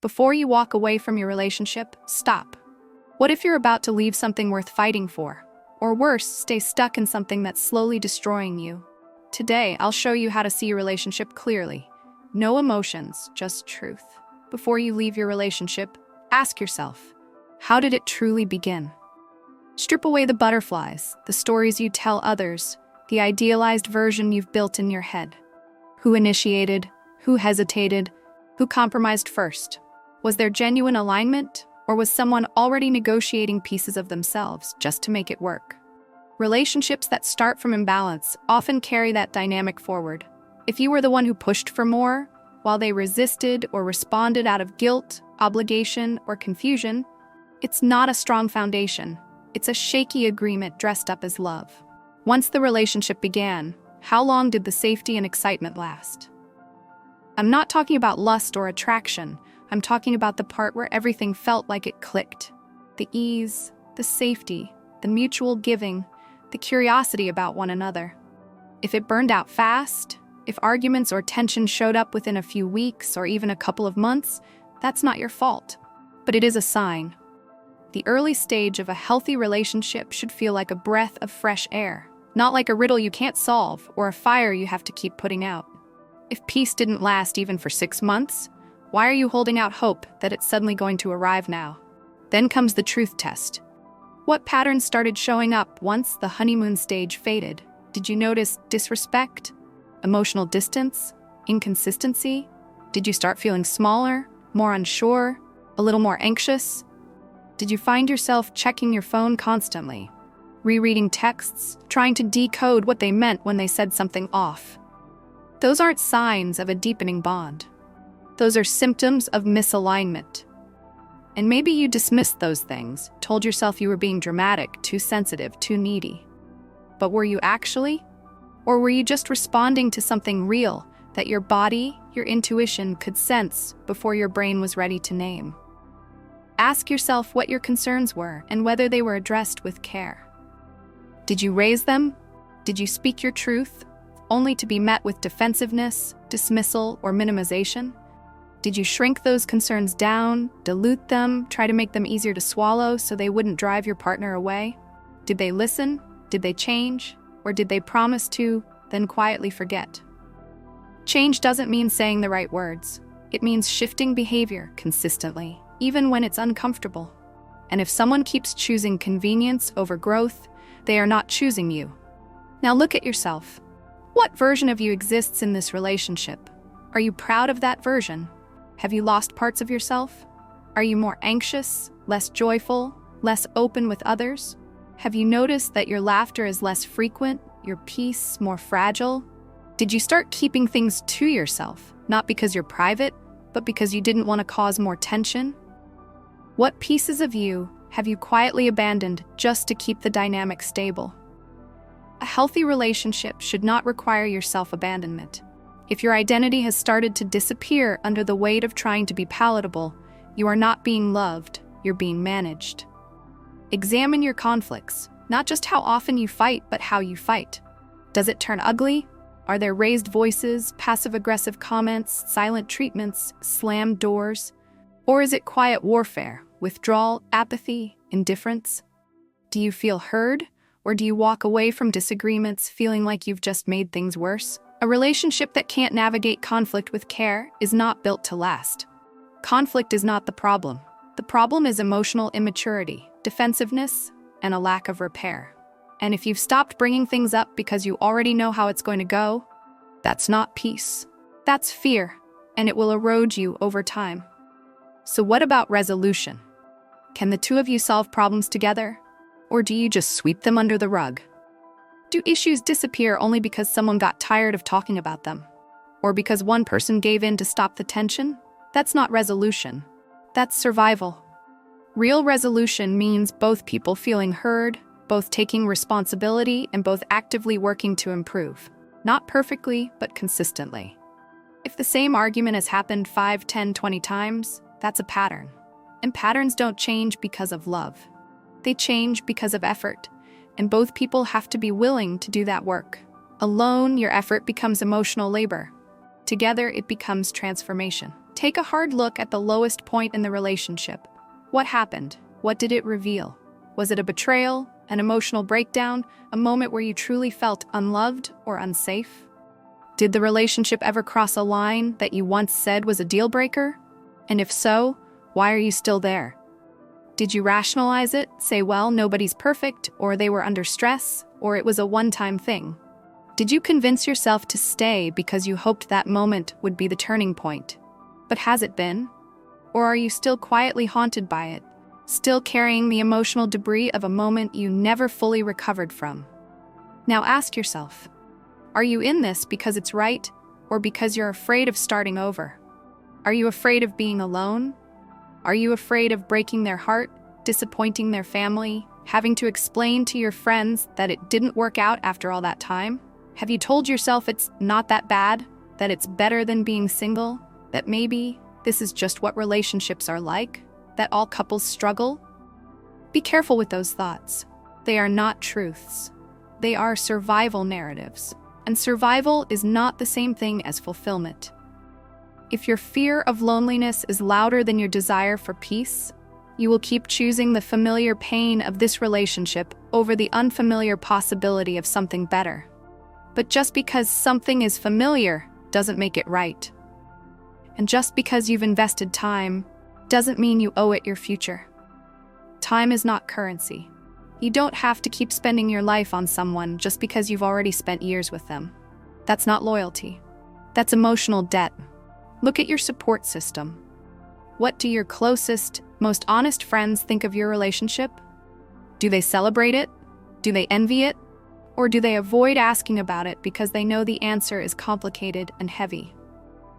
Before you walk away from your relationship, stop. What if you're about to leave something worth fighting for? Or worse, stay stuck in something that's slowly destroying you? Today, I'll show you how to see your relationship clearly. No emotions, just truth. Before you leave your relationship, ask yourself, how did it truly begin? Strip away the butterflies, the stories you tell others, the idealized version you've built in your head. Who initiated? Who hesitated? Who compromised first? Was there genuine alignment, or was someone already negotiating pieces of themselves just to make it work? Relationships that start from imbalance often carry that dynamic forward. If you were the one who pushed for more, while they resisted or responded out of guilt, obligation, or confusion, it's not a strong foundation. It's a shaky agreement dressed up as love. Once the relationship began, how long did the safety and excitement last? I'm not talking about lust or attraction. I'm talking about the part where everything felt like it clicked. The ease, the safety, the mutual giving, the curiosity about one another. If it burned out fast, if arguments or tension showed up within a few weeks or even a couple of months, that's not your fault. But it is a sign. The early stage of a healthy relationship should feel like a breath of fresh air, not like a riddle you can't solve or a fire you have to keep putting out. If peace didn't last even for 6 months, why are you holding out hope that it's suddenly going to arrive now? Then comes the truth test. What patterns started showing up once the honeymoon stage faded? Did you notice disrespect, emotional distance, inconsistency? Did you start feeling smaller, more unsure, a little more anxious? Did you find yourself checking your phone constantly, rereading texts, trying to decode what they meant when they said something off? Those aren't signs of a deepening bond. Those are symptoms of misalignment. And maybe you dismissed those things, told yourself you were being dramatic, too sensitive, too needy. But were you actually? Or were you just responding to something real that your body, your intuition could sense before your brain was ready to name? Ask yourself what your concerns were and whether they were addressed with care. Did you raise them? Did you speak your truth, only to be met with defensiveness, dismissal, or minimization? Did you shrink those concerns down, dilute them, try to make them easier to swallow so they wouldn't drive your partner away? Did they listen? Did they change? Or did they promise to, then quietly forget? Change doesn't mean saying the right words. It means shifting behavior consistently, even when it's uncomfortable. And if someone keeps choosing convenience over growth, they are not choosing you. Now look at yourself. What version of you exists in this relationship? Are you proud of that version? Have you lost parts of yourself? Are you more anxious, less joyful, less open with others? Have you noticed that your laughter is less frequent, your peace more fragile? Did you start keeping things to yourself, not because you're private, but because you didn't want to cause more tension? What pieces of you have you quietly abandoned just to keep the dynamic stable? A healthy relationship should not require your self-abandonment. If your identity has started to disappear under the weight of trying to be palatable, you are not being loved, you're being managed. Examine your conflicts, not just how often you fight, but how you fight. Does it turn ugly? Are there raised voices, passive-aggressive comments, silent treatments, slammed doors? Or is it quiet warfare, withdrawal, apathy, indifference? Do you feel heard, or do you walk away from disagreements feeling like you've just made things worse? A relationship that can't navigate conflict with care is not built to last. Conflict is not the problem. The problem is emotional immaturity, defensiveness, and a lack of repair. And if you've stopped bringing things up because you already know how it's going to go, that's not peace. That's fear, and it will erode you over time. So what about resolution? Can the two of you solve problems together? Or do you just sweep them under the rug? Do issues disappear only because someone got tired of talking about them? Or because one person gave in to stop the tension? That's not resolution. That's survival. Real resolution means both people feeling heard, both taking responsibility, and both actively working to improve. Not perfectly, but consistently. If the same argument has happened 5, 10, 20 times, that's a pattern. And patterns don't change because of love. They change because of effort. And both people have to be willing to do that work. Alone, your effort becomes emotional labor. Together, it becomes transformation. Take a hard look at the lowest point in the relationship. What happened? What did it reveal? Was it a betrayal, an emotional breakdown, a moment where you truly felt unloved or unsafe? Did the relationship ever cross a line that you once said was a deal breaker? And if so, why are you still there? Did you rationalize it, say, well, nobody's perfect, or they were under stress, or it was a one-time thing? Did you convince yourself to stay because you hoped that moment would be the turning point? But has it been? Or are you still quietly haunted by it, still carrying the emotional debris of a moment you never fully recovered from? Now ask yourself, are you in this because it's right, or because you're afraid of starting over? Are you afraid of being alone? Are you afraid of breaking their heart, disappointing their family, having to explain to your friends that it didn't work out after all that time? Have you told yourself it's not that bad, that it's better than being single, that maybe this is just what relationships are like, that all couples struggle? Be careful with those thoughts. They are not truths. They are survival narratives. And survival is not the same thing as fulfillment. If your fear of loneliness is louder than your desire for peace, you will keep choosing the familiar pain of this relationship over the unfamiliar possibility of something better. But just because something is familiar doesn't make it right. And just because you've invested time doesn't mean you owe it your future. Time is not currency. You don't have to keep spending your life on someone just because you've already spent years with them. That's not loyalty. That's emotional debt. Look at your support system. What do your closest, most honest friends think of your relationship? Do they celebrate it? Do they envy it? Or do they avoid asking about it because they know the answer is complicated and heavy?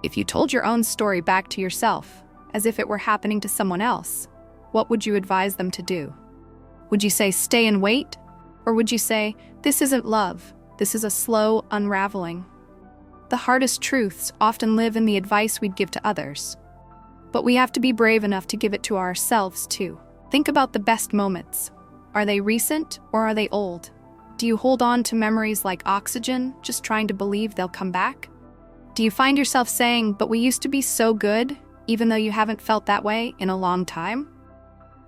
If you told your own story back to yourself, as if it were happening to someone else, what would you advise them to do? Would you say, stay and wait? Or would you say, this isn't love, this is a slow unraveling? The hardest truths often live in the advice we'd give to others. But we have to be brave enough to give it to ourselves, too. Think about the best moments. Are they recent or are they old? Do you hold on to memories like oxygen, just trying to believe they'll come back? Do you find yourself saying, but we used to be so good, even though you haven't felt that way in a long time?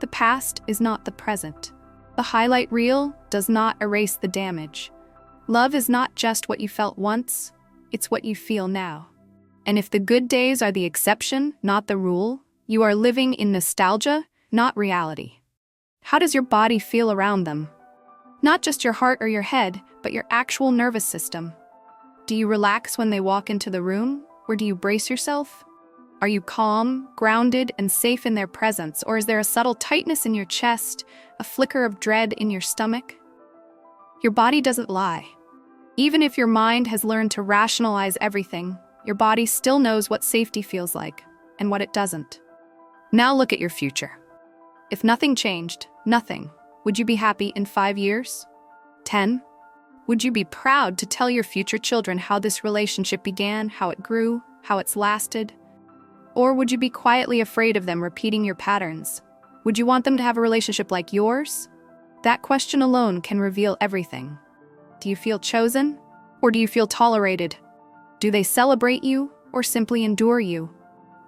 The past is not the present. The highlight reel does not erase the damage. Love is not just what you felt once, it's what you feel now. And if the good days are the exception, not the rule, you are living in nostalgia, not reality. How does your body feel around them? Not just your heart or your head, but your actual nervous system. Do you relax when they walk into the room, or do you brace yourself? Are you calm, grounded, and safe in their presence, or is there a subtle tightness in your chest, a flicker of dread in your stomach? Your body doesn't lie. Even if your mind has learned to rationalize everything, your body still knows what safety feels like, and what it doesn't. Now look at your future. If nothing changed, nothing, would you be happy in 5 years? 10? Would you be proud to tell your future children how this relationship began, how it grew, how it's lasted? Or would you be quietly afraid of them repeating your patterns? Would you want them to have a relationship like yours? That question alone can reveal everything. Do you feel chosen, or do you feel tolerated? Do they celebrate you, or simply endure you?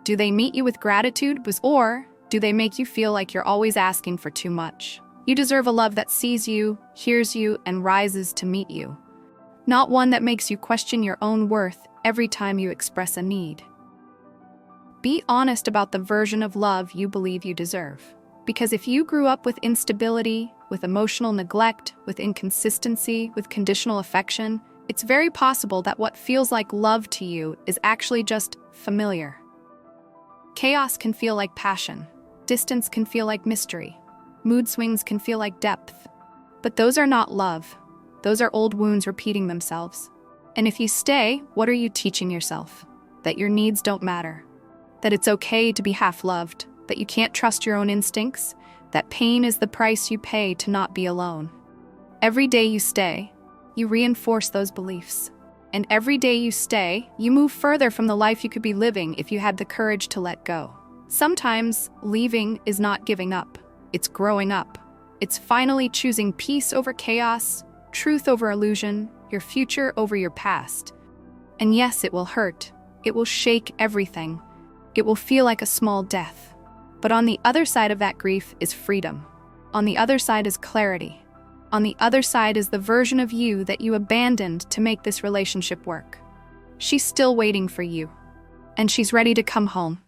Do they meet you with gratitude, or do they make you feel like you're always asking for too much? You deserve a love that sees you, hears you, and rises to meet you. Not one that makes you question your own worth every time you express a need. Be honest about the version of love you believe you deserve. Because if you grew up with instability, with emotional neglect, with inconsistency, with conditional affection, it's very possible that what feels like love to you is actually just familiar. Chaos can feel like passion. Distance can feel like mystery. Mood swings can feel like depth. But those are not love. Those are old wounds repeating themselves. And if you stay, what are you teaching yourself? That your needs don't matter. That it's okay to be half-loved. That you can't trust your own instincts. That pain is the price you pay to not be alone. Every day you stay, you reinforce those beliefs. And every day you stay, you move further from the life you could be living if you had the courage to let go. Sometimes, leaving is not giving up. It's growing up. It's finally choosing peace over chaos, truth over illusion, your future over your past. And yes, it will hurt. It will shake everything. It will feel like a small death. But on the other side of that grief is freedom. On the other side is clarity. On the other side is the version of you that you abandoned to make this relationship work. She's still waiting for you. And she's ready to come home.